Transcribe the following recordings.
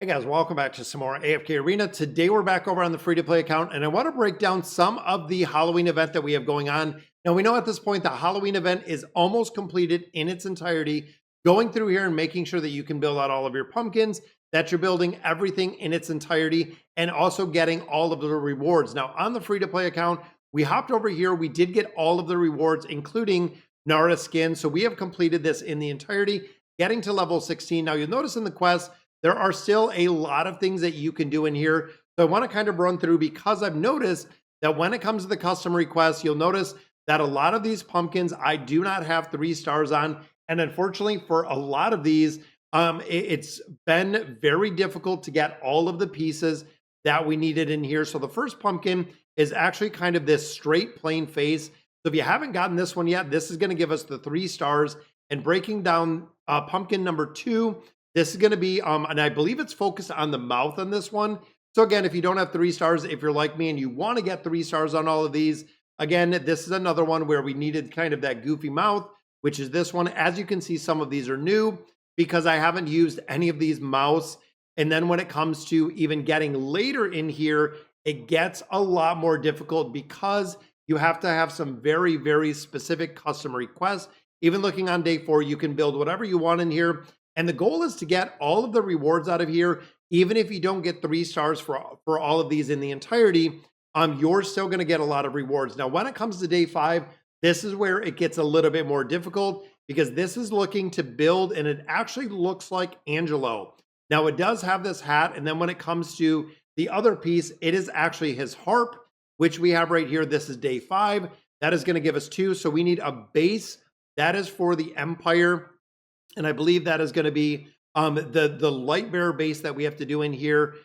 Guys, welcome back to some more AFK Arena. Today we're back over on the free-to-play account, and I want to break down some of the Halloween event that we have going on. Now, we know at this point the Halloween event is almost completed in its entirety. Going through here and making sure that you can build out all of your pumpkins, that you're building everything in its entirety, and also getting all of the rewards. Now, on the free-to-play account, we hopped over here. We did get all of the rewards, including Nara's skin. So we have completed this in the entirety, getting to level 16. Now, you'll notice in the quest, there are still a lot of things that you can do in here. So I want to kind of run through because I've noticed that when it comes to the custom requests, you'll notice that a lot of these pumpkins I do not have 3 stars on. And unfortunately for a lot of these, it's been very difficult to get all of the pieces that we needed in here. So the first pumpkin is actually kind of this straight plain face. So if you haven't gotten this one yet, this is going to give us the 3 stars. And breaking down pumpkin number 2, this is going to be, and I believe it's focused on the mouth on this one. So again, if you don't have 3 stars, if you're like me and you want to get 3 stars on all of these, again, this is another one where we needed kind of that goofy mouth, which is this one. As you can see, some of these are new because I haven't used any of these mouths. And then when it comes to even getting later in here, it gets a lot more difficult because you have to have some very, very specific custom requests. Even looking on day 4, you can build whatever you want in here. And the goal is to get all of the rewards out of here. Even if you don't get 3 stars for all of these in the entirety, you're still going to get a lot of rewards. Now, when it comes to day 5, this is where it gets a little bit more difficult because this is looking to build, and it actually looks like Angelo. Now, it does have this hat, and then when it comes to the other piece, it is actually his harp, which we have right here. This is day 5. That is going to give us 2. So we need a base. That is for the Empire. And I believe that is going to be the light bearer base that we have to do in here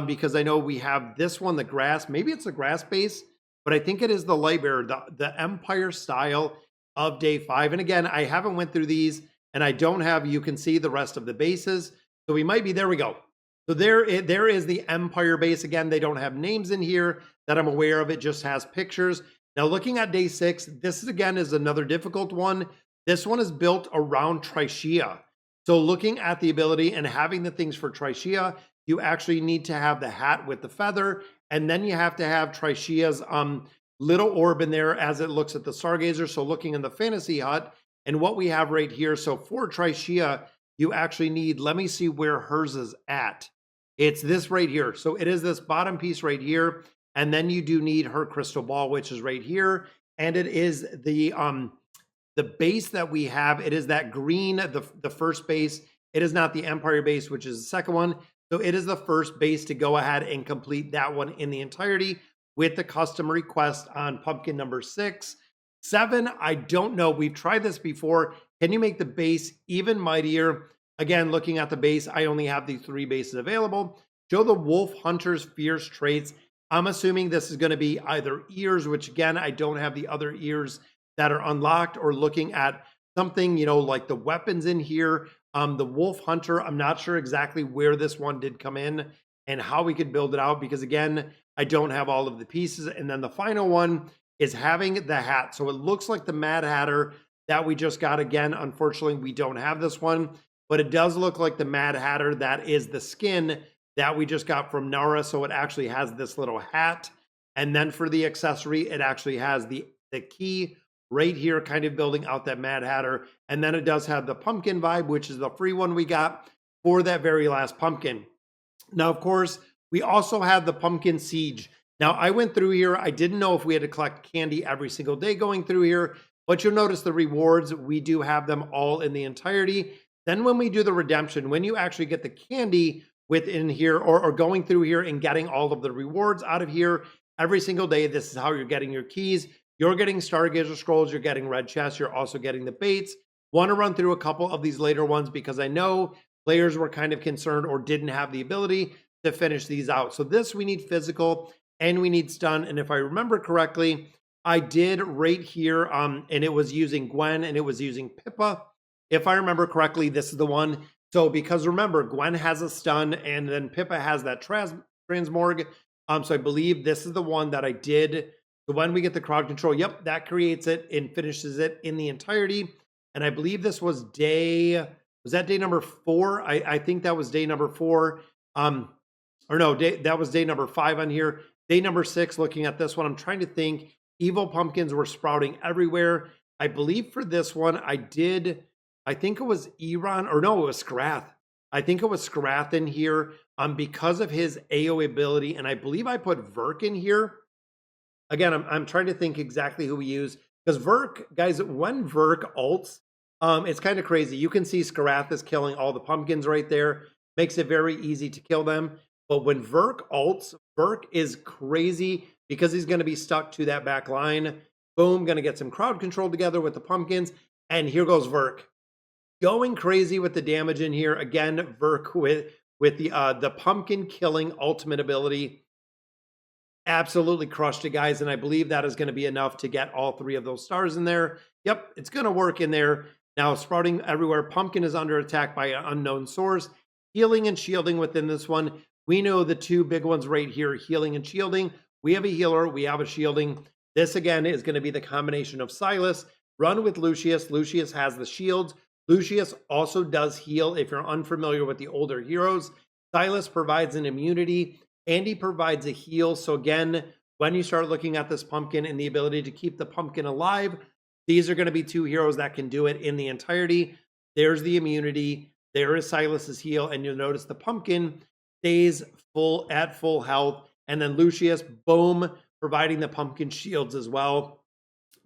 because I know we have this one, the grass. Maybe it's a grass base, but I think it is the light bearer, the Empire style of day 5. And again, I haven't went through these and I don't have, you can see the rest of the bases. So we might be, there we go. So there is the Empire base. Again, they don't have names in here that I'm aware of. It just has pictures. Now looking at day 6, this again is another difficult one. This one is built around Trichia. So looking at the ability and having the things for Trichia, you actually need to have the hat with the feather, and then you have to have Trichia's little orb in there as it looks at the Stargazer. So looking in the fantasy hut and what we have right here. So for Trichia, you actually need, let me see where hers is at. It's this right here. So it is this bottom piece right here. And then you do need her crystal ball, which is right here. And it is the base that we have. It is that green, the first base. It is not the Empire base, which is the second one. So it is the first base to go ahead and complete that one in the entirety with the custom request on pumpkin number 6. 7, I don't know. We've tried this before. Can you make the base even mightier? Again, looking at the base, I only have the 3 bases available. Show the wolf hunter's fierce traits. I'm assuming this is going to be either ears, which again, I don't have the other ears that are unlocked, or looking at something, you know, like the weapons in here. The wolf hunter, I'm not sure exactly where this one did come in and how we could build it out because again, I don't have all of the pieces. And then the final one is having the hat. So it looks like the Mad Hatter that we just got. Again, unfortunately, we don't have this one, but it does look like the Mad Hatter. That is the skin that we just got from Nara. So it actually has this little hat. And then for the accessory, it actually has the key right here, kind of building out that Mad Hatter. And then it does have the pumpkin vibe, which is the free one we got for that very last pumpkin. Now, of course, we also have the pumpkin siege. Now, I went through here. I didn't know if we had to collect candy every single day going through here, but you'll notice the rewards, we do have them all in the entirety. Then when we do the redemption, when you actually get the candy within here or going through here and getting all of the rewards out of here every single day, this is how you're getting your keys. You're getting Stargazer scrolls, you're getting red chests, you're also getting the baits. Want to run through a couple of these later ones because I know players were kind of concerned or didn't have the ability to finish these out. So this, we need physical and we need stun. And if I remember correctly, I did right here, and it was using Gwen and it was using Pippa. If I remember correctly, this is the one. So because remember, Gwen has a stun and then Pippa has that transmorg. So I believe this is the one that I did. So when we get the crowd control, yep, that creates it and finishes it in the entirety. And I believe this was day, was that day number 4? I think that was day number 4. Um, or no, that was day number 5 on here. Day number 6, looking at this one, I'm trying to think. Evil pumpkins were sprouting everywhere. I believe for this one, I think it was Iran, or no, it was Scrath. I think it was Scrath in here because of his AoE ability. And I believe I put Verk in here. Again, I'm trying to think exactly who we use, because Verk, guys, when Verk ults, it's kind of crazy. You can see Scarath is killing all the pumpkins right there. Makes it very easy to kill them. But when Verk ults, Verk is crazy because he's going to be stuck to that back line. Boom, going to get some crowd control together with the pumpkins. And here goes Verk. Going crazy with the damage in here. Again, Verk with the pumpkin killing ultimate ability. Absolutely crushed it, guys, and I believe that is going to be enough to get all 3 of those stars in there. Yep, it's going to work in there. Now, sprouting everywhere. Pumpkin is under attack by an unknown source. Healing and shielding within this one. We know the 2 big ones right here, healing and shielding. We have a healer. We have a shielding. This, again, is going to be the combination of Silas. Run with Lucius. Lucius has the shields. Lucius also does heal if you're unfamiliar with the older heroes. Silas provides an immunity. Andy provides a heal. So again, when you start looking at this pumpkin and the ability to keep the pumpkin alive, these are going to be 2 heroes that can do it in the entirety. There's the immunity. There is Silas's heal. And you'll notice the pumpkin stays at full health. And then Lucius, boom, providing the pumpkin shields as well.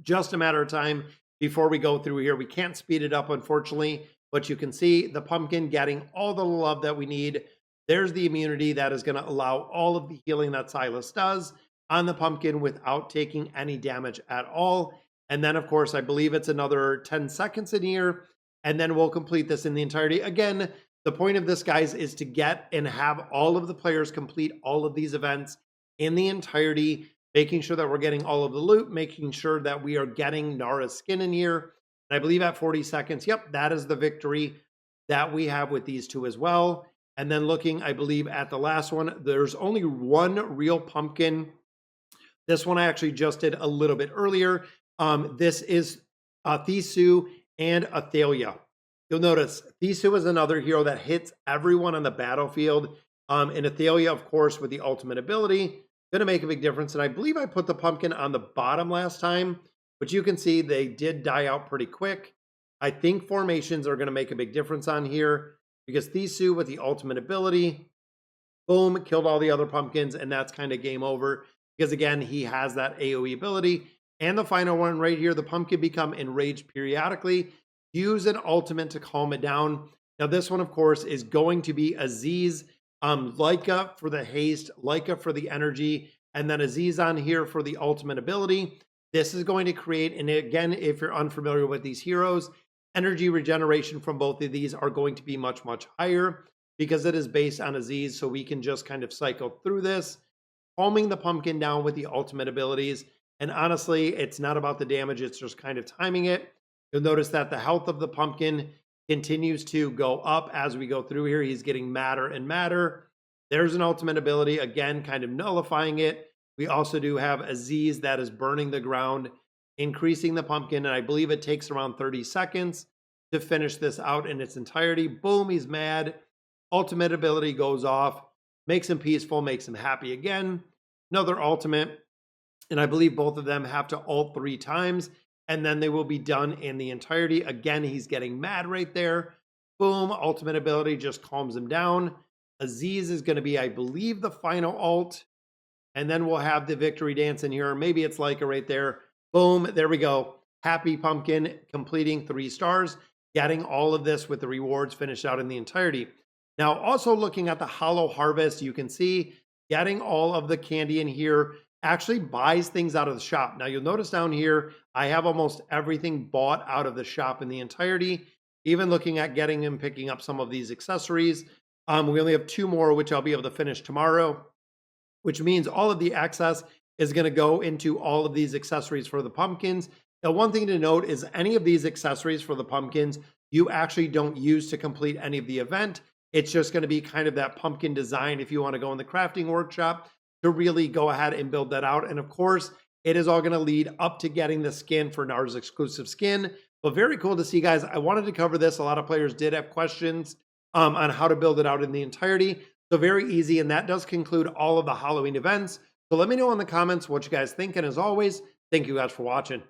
Just a matter of time before we go through here. We can't speed it up, unfortunately. But you can see the pumpkin getting all the love that we need. There's the immunity that is going to allow all of the healing that Silas does on the pumpkin without taking any damage at all. And then, of course, I believe it's another 10 seconds in here, and then we'll complete this in the entirety. Again, the point of this, guys, is to get and have all of the players complete all of these events in the entirety, making sure that we're getting all of the loot, making sure that we are getting Nara's skin in here. And I believe at 40 seconds, yep, that is the victory that we have with these 2 as well. And then looking, I believe, at the last one, there's only 1 real pumpkin. This one I actually just did a little bit earlier. This is Thisu and Athalia. You'll notice Thisu is another hero that hits everyone on the battlefield. And Athalia, of course, with the ultimate ability, going to make a big difference. And I believe I put the pumpkin on the bottom last time, but you can see they did die out pretty quick. I think formations are going to make a big difference on here, because Thisu with the ultimate ability, boom, killed all the other pumpkins, and that's kind of game over. Because again, he has that AoE ability. And the final one right here, the pumpkin become enraged periodically. Use an ultimate to calm it down. Now this one, of course, is going to be Aziz. Leica for the haste, Leica for the energy, and then Aziz on here for the ultimate ability. This is going to create, and again, if you're unfamiliar with these heroes, energy regeneration from both of these are going to be much, much higher because it is based on Aziz. So we can just kind of cycle through this, calming the pumpkin down with the ultimate abilities. And honestly, it's not about the damage. It's just kind of timing it. You'll notice that the health of the pumpkin continues to go up as we go through here. He's getting madder and madder. There's an ultimate ability, again, kind of nullifying it. We also do have Aziz that is burning the ground, increasing the pumpkin, and I believe it takes around 30 seconds to finish this out in its entirety. Boom, he's mad. Ultimate ability goes off, makes him peaceful, makes him happy again. Another ultimate, and I believe both of them have to ult 3 times, and then they will be done in the entirety. Again, he's getting mad right there. Boom, ultimate ability just calms him down. Aziz is going to be, I believe, the final ult, and then we'll have the victory dance in here. Maybe it's Leica right there. Boom, there we go. Happy pumpkin completing 3 stars, getting all of this with the rewards finished out in the entirety. Now, also looking at the Hollow Harvest, you can see getting all of the candy in here actually buys things out of the shop. Now, you'll notice down here, I have almost everything bought out of the shop in the entirety. Even looking at getting and picking up some of these accessories. We only have 2 more, which I'll be able to finish tomorrow, which means all of the access is going to go into all of these accessories for the pumpkins. Now, one thing to note is any of these accessories for the pumpkins, you actually don't use to complete any of the event. It's just going to be kind of that pumpkin design if you want to go in the crafting workshop to really go ahead and build that out. And of course, it is all going to lead up to getting the skin for Nars exclusive skin. But very cool to see, guys. I wanted to cover this. A lot of players did have questions on how to build it out in the entirety. So very easy, and that does conclude all of the Halloween events. So let me know in the comments what you guys think, and as always, thank you guys for watching.